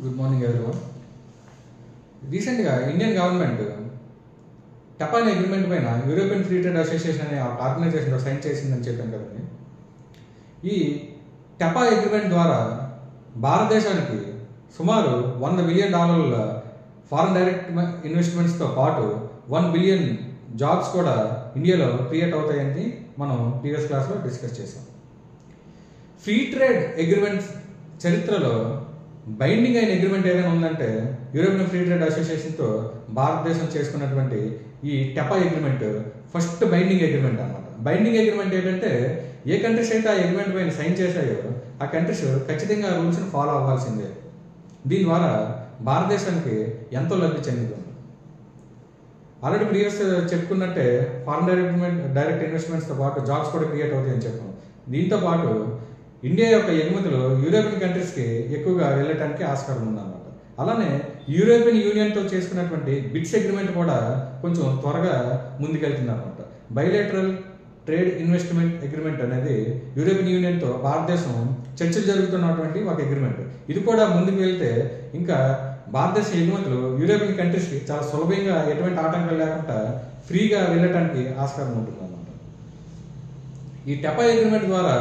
Good morning everyone. రీసెంట్గా Indian government టపా అనే అగ్రిమెంట్ పైన యూరోపియన్ ఫ్రీ ట్రేడ్ అసోసియేషన్ అనే ఆర్గనైజేషన్తో సైన్ చేసిందని చెప్పాను కదండి. ఈ టపా అగ్రిమెంట్ ద్వారా భారతదేశానికి సుమారు $100 బిలియన్ ఫారెన్ డైరెక్ట్ ఇన్వెస్ట్మెంట్స్తో పాటు 1 బిలియన్ జాబ్స్ కూడా ఇండియాలో క్రియేట్ అవుతాయని మనం ప్రీవియస్ క్లాస్లో డిస్కస్ చేసాం. ఫ్రీ ట్రేడ్ అగ్రిమెంట్స్ చరిత్రలో బైండింగ్ అయిన అగ్రిమెంట్ ఏదైనా ఉందంటే యూరోపియన్ ఫ్రీ ట్రేడ్ అసోసియేషన్తో భారతదేశం చేసుకున్నటువంటి ఈ టపా అగ్రిమెంట్ ఫస్ట్ బైండింగ్ అగ్రిమెంట్ అన్నమాట. బైండింగ్ అగ్రిమెంట్ ఏంటంటే ఏ కంట్రీస్ అయితే ఆ అగ్రిమెంట్ పైన సైన్ చేశాయో ఆ కంట్రీస్ ఖచ్చితంగా ఆ రూల్స్ని ఫాలో అవ్వాల్సిందే. దీని ద్వారా భారతదేశానికి ఎంతో లబ్ధి చెందుతుంది. ఆల్రెడీ ప్రీవియస్ చెప్పుకున్నట్టే ఫారెన్ డైరెక్ట్ ఇన్వెస్ట్మెంట్స్తో పాటు జాబ్స్ కూడా క్రియేట్ అవుతాయని చెప్పాం. దీంతో పాటు ఇండియా యొక్క ఎగుమతులు యూరోపియన్ కంట్రీస్కి ఎక్కువగా వెళ్ళటానికి ఆస్కారం ఉందన్నమాట. అలానే యూరోపియన్ యూనియన్తో చేసుకున్నటువంటి బిట్స్ అగ్రిమెంట్ కూడా కొంచెం త్వరగా ముందుకెళ్తుంది అనమాట. బైలేటరల్ ట్రేడ్ ఇన్వెస్ట్మెంట్ అగ్రిమెంట్ అనేది యూరోపియన్ యూనియన్తో భారతదేశం చర్చలు జరుగుతున్నటువంటి ఒక అగ్రిమెంట్. ఇది కూడా ముందుకు వెళ్తే ఇంకా భారతదేశ ఎగుమతులు యూరోపియన్ కంట్రీస్కి చాలా సులభంగా ఎటువంటి ఆటంకాలు లేకుండా ఫ్రీగా వెళ్ళటానికి ఆస్కారం ఉంటుంది అన్నమాట. ఈ టపా అగ్రిమెంట్ ద్వారా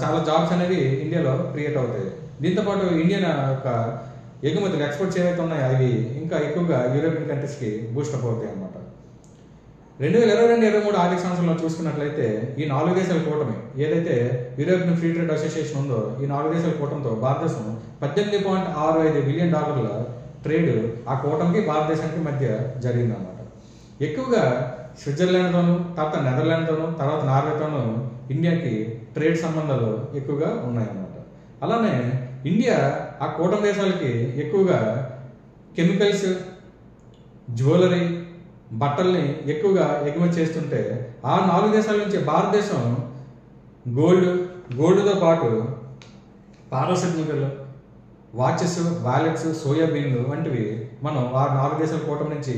చాలా జాబ్స్ అనేవి ఇండియాలో క్రియేట్ అవుతాయి. దీంతోపాటు ఇండియన్ యొక్క ఎగుమతులు ఎక్స్పోర్ట్స్ ఏవైతే ఉన్నాయో అవి ఇంకా ఎక్కువగా యూరోపియన్ కంట్రీస్కి బూస్టప్ అవుతాయి అన్నమాట. 2022-23 ఆర్థిక సంవత్సరంలో చూసుకున్నట్లయితే ఈ 4 దేశాల కూటమి ఏదైతే యూరోపియన్ ఫ్రీ ట్రేడ్ అసోసియేషన్ ఉందో ఈ 4 దేశాల కూటమితో భారతదేశం $18.65 బిలియన్ ట్రేడ్ ఆ కూటమికి భారతదేశానికి మధ్య జరిగిందన్నమాట. ఎక్కువగా స్విట్జర్లాండ్తోనూ తర్వాత నెదర్లాండ్తోనూ తర్వాత నార్వేతోనూ ఇండియాకి ట్రేడ్ సంబంధాలు ఎక్కువగా ఉన్నాయన్నమాట. అలానే ఇండియా ఆ కూటమి దేశాలకి ఎక్కువగా కెమికల్స్, జ్యువెలరీ, బట్టల్ని ఎక్కువగా ఎగుమతి చేస్తుంటే ఆ 4 దేశాల నుంచి భారతదేశం గోల్డ్తో పాటు పారాసెటమికల్, వాచెస్, వాలెట్స్, సోయాబీన్లు వంటివి మనం ఆ 4 దేశాల కూటమి నుంచి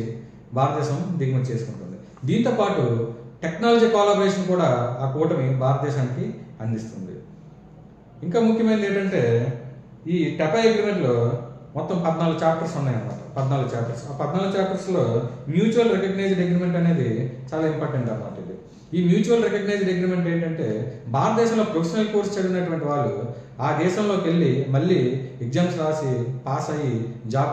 భారతదేశం దిగుమతి చేసుకుంటుంది. దీంతో పాటు టెక్నాలజీ కొలాబరేషన్ కూడా ఆ కూటమి భారతదేశానికి అందిస్తుంది. ఇంకా ముఖ్యమైనది ఏంటంటే ఈ టపా అగ్రిమెంట్లో మొత్తం 14 చాప్టర్స్ ఉన్నాయన్నమాట. 14 చాప్టర్స్. ఆ 14 చాప్టర్స్లో మ్యూచువల్ రికగ్నైజ్డ్ అగ్రిమెంట్ అనేది చాలా ఇంపార్టెంట్ అన్నమాట. ఇది ఈ మ్యూచువల్ రికగ్నైజ్డ్ అగ్రిమెంట్ ఏంటంటే భారతదేశంలో ప్రొఫెషనల్ కోర్స్ చదివినటువంటి వాళ్ళు ఆ దేశంలోకి వెళ్ళి మళ్ళీ ఎగ్జామ్స్ రాసి పాస్ అయ్యి జాబ్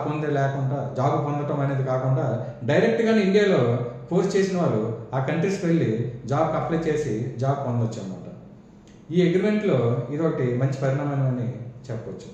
పొందటం అనేది కాకుండా డైరెక్ట్గానే ఇండియాలో కోర్స్ చేసిన వాళ్ళు ఆ కంట్రీస్కి వెళ్ళి జాబ్కి అప్లై చేసి జాబ్ పొందొచ్చు అన్నమాట. ఈ అగ్రిమెంట్లో ఇది ఒకటి మంచి పరిణామం అని చెప్పవచ్చు.